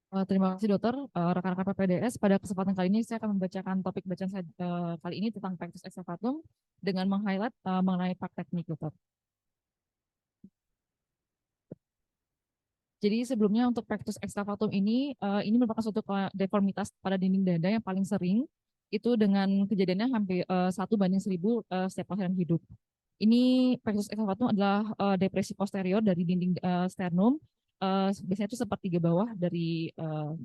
Terima kasih dokter. Rekan-rekan PPDS, pada kesempatan kali ini saya akan membacakan topik bacaan saya kali ini tentang pectus excavatum dengan meng-highlight mengenai praktek teknik dokter. Jadi sebelumnya untuk pectus excavatum ini merupakan suatu deformitas pada dinding dada yang paling sering itu dengan kejadiannya hampir 1:1000 setiap kelahiran hidup. Ini pectus excavatum adalah depresi posterior dari dinding sternum, biasanya itu sepertiga bawah dari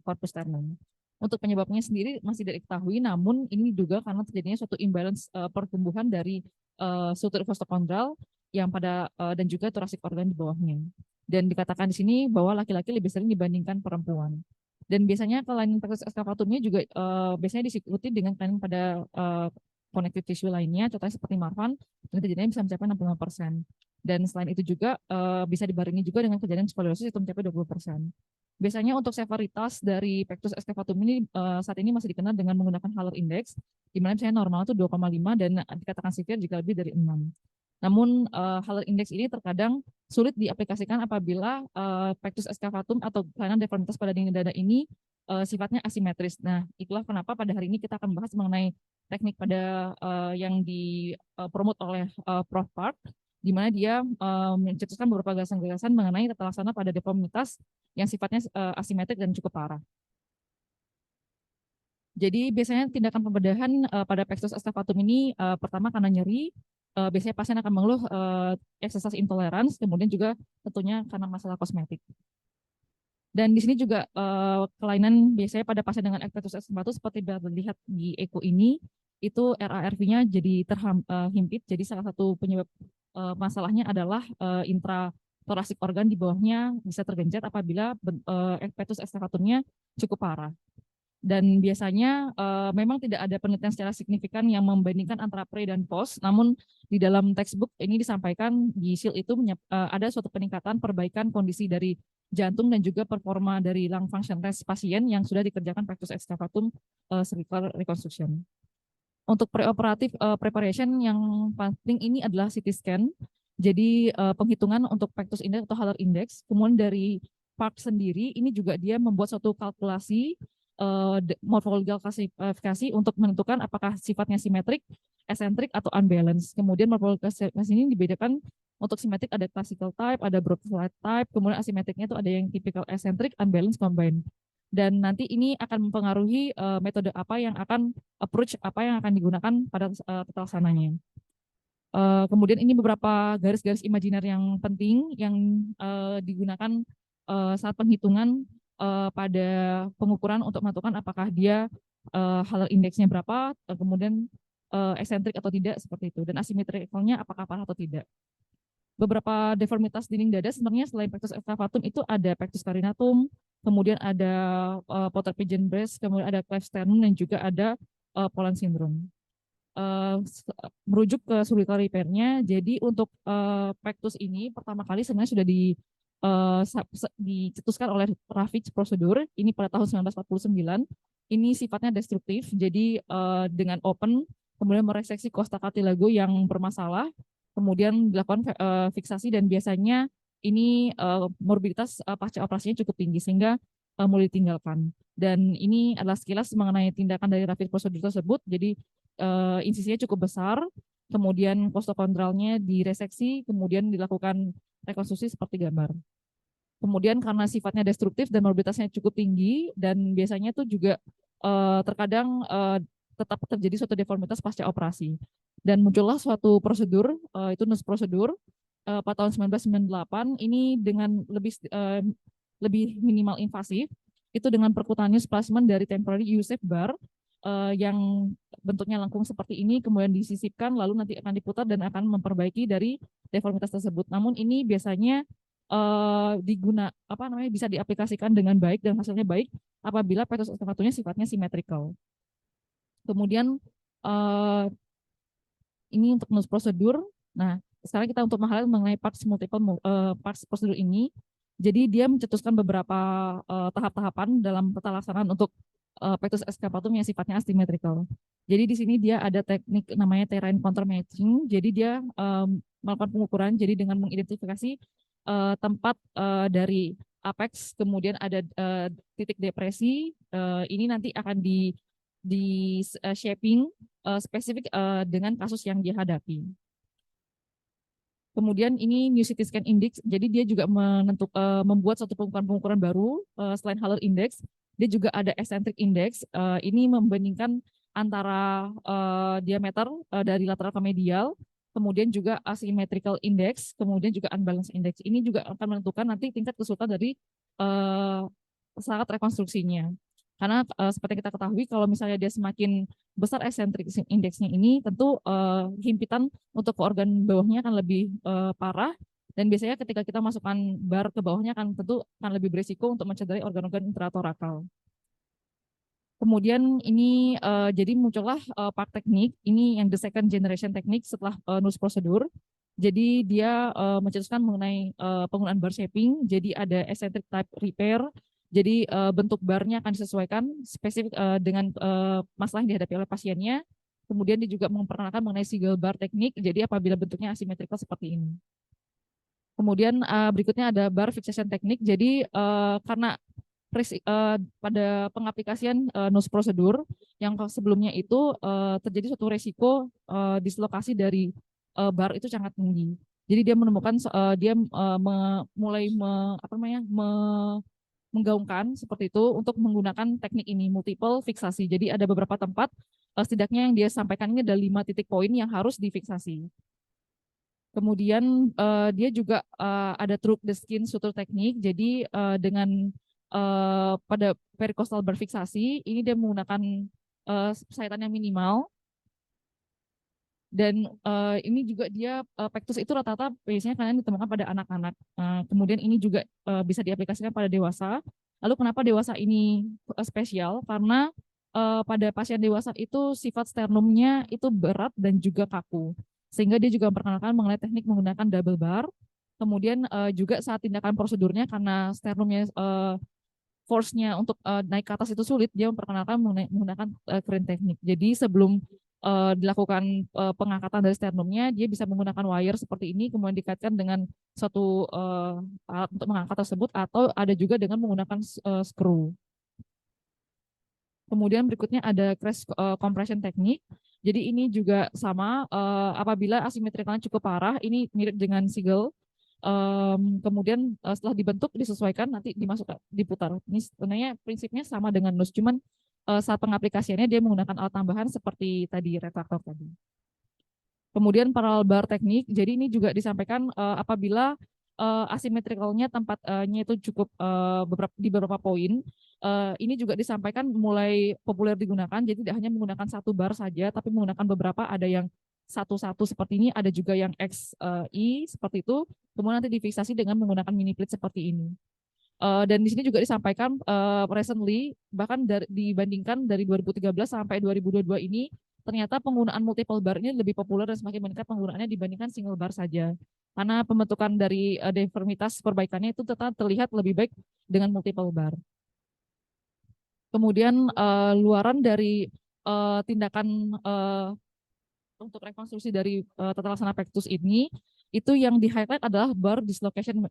korpus sternum. Untuk penyebabnya sendiri masih tidak diketahui, namun ini juga karena terjadinya suatu imbalance pertumbuhan dari struktur postokondral yang pada dan juga thoracic organ di bawahnya. Dan dikatakan di sini bahwa laki-laki lebih sering dibandingkan perempuan. Dan biasanya kelainan pectus excavatumnya juga biasanya diikuti dengan kelainan pada connective tissue lainnya, contohnya seperti Marfan, dan kejadiannya bisa mencapai 65%. Dan selain itu juga bisa dibarengi juga dengan kejadian skoliosis itu mencapai 20%. Biasanya untuk severitas dari pectus excavatum ini saat ini masih dikenal dengan menggunakan Haller Index, di mana misalnya normal itu 2,5 dan dikatakan severe jika lebih dari 6. Namun Haller Index ini terkadang sulit diaplikasikan apabila pectus excavatum atau kelainan deformitas pada dinding dada ini sifatnya asimetris. Nah, itulah kenapa pada hari ini kita akan membahas mengenai teknik pada yang dipromot oleh Prof. Park, di mana dia mencetuskan beberapa gagasan-gagasan mengenai tata laksana pada deformitas yang sifatnya asimetrik dan cukup parah. Jadi biasanya tindakan pembedahan pada pectus excavatum ini pertama karena nyeri, biasanya pasien akan mengeluh exercise intolerance, kemudian juga tentunya karena masalah kosmetik. Dan di sini juga kelainan biasanya pada pasien dengan pectus excavatum seperti dilihat di echo ini, itu RARV-nya jadi terhimpit. Jadi salah satu penyebab masalahnya adalah intrathoracic organ di bawahnya bisa tergencet apabila pectus excavatumnya cukup parah. Dan biasanya memang tidak ada penelitian secara signifikan yang membandingkan antara pre dan post, namun di dalam textbook ini disampaikan di SEAL itu ada suatu peningkatan perbaikan kondisi dari jantung dan juga performa dari lung function test pasien yang sudah dikerjakan pectus excavatum cervical reconstruction. Untuk preoperatif preparation yang penting ini adalah CT scan. Jadi penghitungan untuk pectus index atau Haller index, kemudian dari Park sendiri ini juga dia membuat suatu kalkulasi morphological klasifikasi untuk menentukan apakah sifatnya simetrik, eccentric atau unbalanced. Kemudian morphological klasifikasi ini dibedakan untuk simetrik ada classical type, ada broad flat type, kemudian asimetriknya itu ada yang typical eccentric, unbalanced, combined. Dan nanti ini akan mempengaruhi metode apa yang akan approach apa yang akan digunakan pada tata laksananya. Kemudian ini beberapa garis-garis imajiner yang penting yang digunakan saat penghitungan pada pengukuran untuk menentukan apakah dia Haller indeksnya berapa, kemudian eksentrik atau tidak seperti itu, dan asimetrikalnya apakah parah atau tidak. Beberapa deformitas dinding dada sebenarnya selain pectus excavatum itu ada pectus carinatum, kemudian ada Potter pigeon breast, kemudian ada cleft sternum dan juga ada Poland syndrome. Merujuk ke cervical repair-nya, jadi untuk pectus ini pertama kali sebenarnya sudah dicetuskan oleh Ravitch prosedur ini pada tahun 1949. Ini sifatnya destruktif, jadi dengan open kemudian mereseksi costa cartilago yang bermasalah, kemudian dilakukan fiksasi dan biasanya ini morbiditas pasca operasinya cukup tinggi sehingga mulai ditinggalkan. Dan ini adalah sekilas mengenai tindakan dari Ravitch prosedur tersebut. Jadi insisinya cukup besar, kemudian kostokondralnya direseksi, kemudian dilakukan rekonstruksi seperti gambar. Kemudian karena sifatnya destruktif dan morbiditasnya cukup tinggi dan biasanya itu juga terkadang tetap terjadi suatu deformitas pasca operasi. Dan muncullah suatu prosedur, itu NUS prosedur pada tahun 1998 ini dengan lebih minimal invasif, itu dengan percutaneous placement dari temporary Yusef bar yang bentuknya lengkung seperti ini, kemudian disisipkan, lalu nanti akan diputar dan akan memperbaiki dari deformitas tersebut. Namun ini biasanya bisa diaplikasikan dengan baik dan hasilnya baik apabila pectus excavatumnya sifatnya simetrikal. Kemudian ini untuk NUS prosedur. Nah, sekarang kita untuk mengenai parts parts prosedur ini. Jadi dia mencetuskan beberapa tahap-tahapan dalam tata laksanaan untuk pectus excavatum yang sifatnya asimetrikal. Jadi di sini dia ada teknik namanya terrain countermatching. Jadi dia melakukan pengukuran jadi dengan mengidentifikasi tempat dari apex, kemudian ada titik depresi. Ini nanti akan di shaping spesifik dengan kasus yang dihadapi. Kemudian ini New City Scan Index, jadi dia juga membuat suatu pengukuran-pengukuran baru selain Haller Index, dia juga ada Eccentric Index. Ini membandingkan antara diameter dari lateral ke medial, kemudian juga Asymmetrical Index, kemudian juga Unbalanced Index. Ini juga akan menentukan nanti tingkat kesulitan dari pesawat rekonstruksinya. Karena seperti kita ketahui kalau misalnya dia semakin besar eccentric indeksnya ini, tentu himpitan untuk ke organ bawahnya akan lebih parah, dan biasanya ketika kita masukkan bar ke bawahnya tentu akan lebih berisiko untuk mencederai organ-organ intratorakal. Kemudian ini jadi muncullah part teknik, ini yang the second generation teknik setelah nurse prosedur. Jadi dia mencetuskan mengenai penggunaan bar shaping, jadi ada eccentric type repair. Jadi bentuk barnya akan disesuaikan spesifik dengan masalah yang dihadapi oleh pasiennya. Kemudian dia juga memperkenalkan mengenai single bar teknik, jadi apabila bentuknya asimetrikal seperti ini. Kemudian berikutnya ada bar fixation teknik, jadi karena pada pengaplikasian nurse prosedur yang sebelumnya itu terjadi suatu resiko dislokasi dari bar itu sangat tinggi. Jadi dia menemukan dia mulai menggaungkan seperti itu untuk menggunakan teknik ini, multiple fiksasi. Jadi ada beberapa tempat, setidaknya yang dia sampaikan ini ada 5 titik poin yang harus difiksasi. Kemudian dia juga ada through the skin suture teknik. Jadi dengan pada perikostal berfiksasi, ini dia menggunakan sayatan yang minimal. Dan ini juga dia pektus itu rata-rata biasanya kalian ditemukan pada anak-anak. Kemudian ini juga bisa diaplikasikan pada dewasa. Lalu kenapa dewasa ini spesial? Karena pada pasien dewasa itu sifat sternumnya itu berat dan juga kaku. Sehingga dia juga memperkenalkan mengenai teknik menggunakan double bar. Kemudian juga saat tindakan prosedurnya karena sternumnya force-nya untuk naik ke atas itu sulit, dia memperkenalkan menggunakan crane teknik. Jadi sebelum dilakukan pengangkatan dari sternumnya, dia bisa menggunakan wire seperti ini, kemudian dikaitkan dengan suatu alat untuk mengangkat tersebut, atau ada juga dengan menggunakan screw. Kemudian berikutnya ada crash compression teknik. Jadi ini juga sama, apabila asimetrikalnya cukup parah, ini mirip dengan sigel. Kemudian setelah dibentuk disesuaikan nanti diputar. Ini sebenarnya prinsipnya sama dengan nus, cuman saat pengaplikasiannya dia menggunakan alat tambahan seperti tadi retraktor tadi. Kemudian parallel bar teknik, jadi ini juga disampaikan apabila asimetrikalnya tempatnya itu cukup di beberapa poin. Ini juga disampaikan mulai populer digunakan, jadi tidak hanya menggunakan satu bar saja, tapi menggunakan beberapa, ada yang satu-satu seperti ini, ada juga yang XI seperti itu, kemudian nanti difiksasi dengan menggunakan mini plate seperti ini. Dan di sini juga disampaikan recently, bahkan dibandingkan dari 2013 sampai 2022 ini, ternyata penggunaan multiple bar ini lebih populer dan semakin meningkat penggunaannya dibandingkan single bar saja. Karena pembentukan dari deformitas perbaikannya itu tetap terlihat lebih baik dengan multiple bar. Kemudian luaran dari tindakan untuk rekonstruksi dari tata laksana pektus ini, itu yang di highlight adalah bar dislocation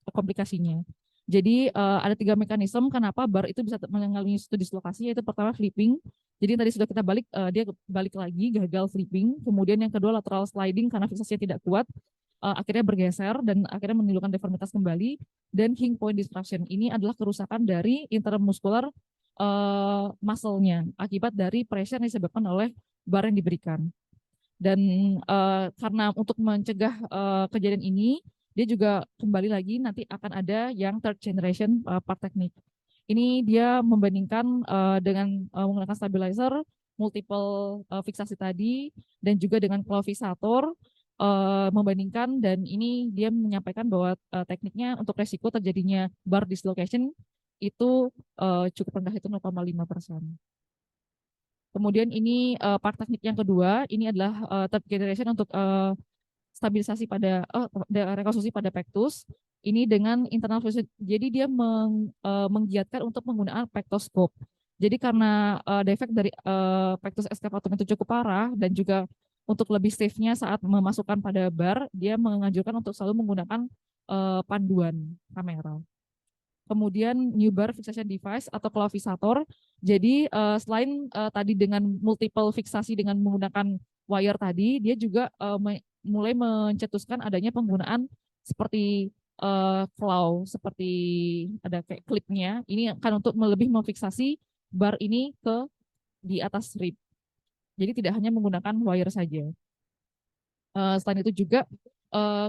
komplikasinya. Jadi ada 3 mekanisme kenapa bar itu bisa mengalami suatu dislokasi, yaitu pertama flipping. Jadi tadi sudah kita balik, dia balik lagi, gagal flipping. Kemudian yang kedua lateral sliding karena fiksasinya tidak kuat, akhirnya bergeser dan akhirnya menimbulkan deformitas kembali. Dan hinge point disruption ini adalah kerusakan dari intermuskular muscle-nya akibat dari pressure yang disebabkan oleh bar yang diberikan. Dan karena untuk mencegah kejadian ini, dia juga kembali lagi nanti akan ada yang third generation part teknik. Ini dia membandingkan dengan menggunakan stabilizer, multiple fiksasi tadi, dan juga dengan clavisator, membandingkan, dan ini dia menyampaikan bahwa tekniknya untuk resiko terjadinya bar dislocation itu cukup rendah, itu 0,5%. Kemudian ini part teknik yang kedua, ini adalah third generation untuk stabilisasi pada rekonstruksi pada pektus. Ini dengan internal fusion, jadi dia menggiatkan untuk menggunakan pektoskop. Jadi karena defek dari pektus excavatum itu cukup parah dan juga untuk lebih safe-nya saat memasukkan pada bar, dia menganjurkan untuk selalu menggunakan panduan kamera. kemudian new bar fixation device atau clavisator. Jadi selain tadi dengan multiple fiksasi dengan menggunakan wire tadi, dia juga mulai mencetuskan adanya penggunaan seperti claw, seperti ada kayak klipnya. Ini akan untuk lebih memfiksasi bar ini ke di atas rib. Jadi tidak hanya menggunakan wire saja. Selain itu juga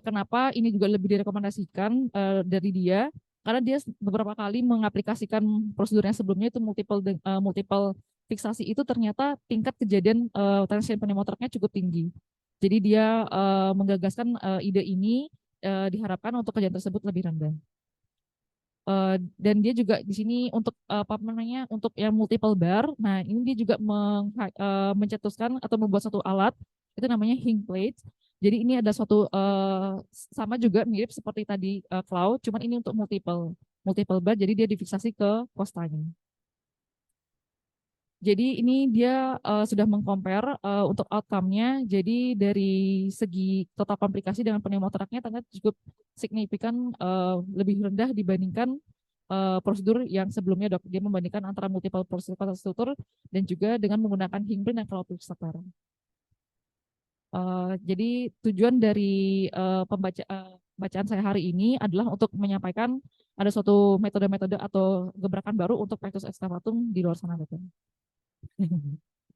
kenapa ini juga lebih direkomendasikan dari dia karena dia beberapa kali mengaplikasikan prosedur yang sebelumnya itu multiple fiksasi itu ternyata tingkat kejadian tension pneumotoracnya cukup tinggi. Jadi dia menggagaskan ide ini diharapkan untuk kejadian tersebut lebih rendah. Dan dia juga di sini untuk apa namanya untuk yang multiple bar. Nah ini dia juga mencetuskan atau membuat satu alat itu namanya hing plate. Jadi ini ada suatu sama juga mirip seperti tadi cloud, cuman ini untuk multiple bar. Jadi dia difiksasi ke kostanya. Jadi ini dia sudah mengcompare untuk outcome-nya. Jadi dari segi total komplikasi dengan pneumotoraknya ternyata cukup signifikan lebih rendah dibandingkan prosedur yang sebelumnya dok. Dia membandingkan antara multiple prosedur dan juga dengan menggunakan Hingblin dan Claude-Setter. Jadi tujuan dari bacaan saya hari ini adalah untuk menyampaikan ada suatu metode-metode atau gebrakan baru untuk pectus excavatum di luar sana, betul.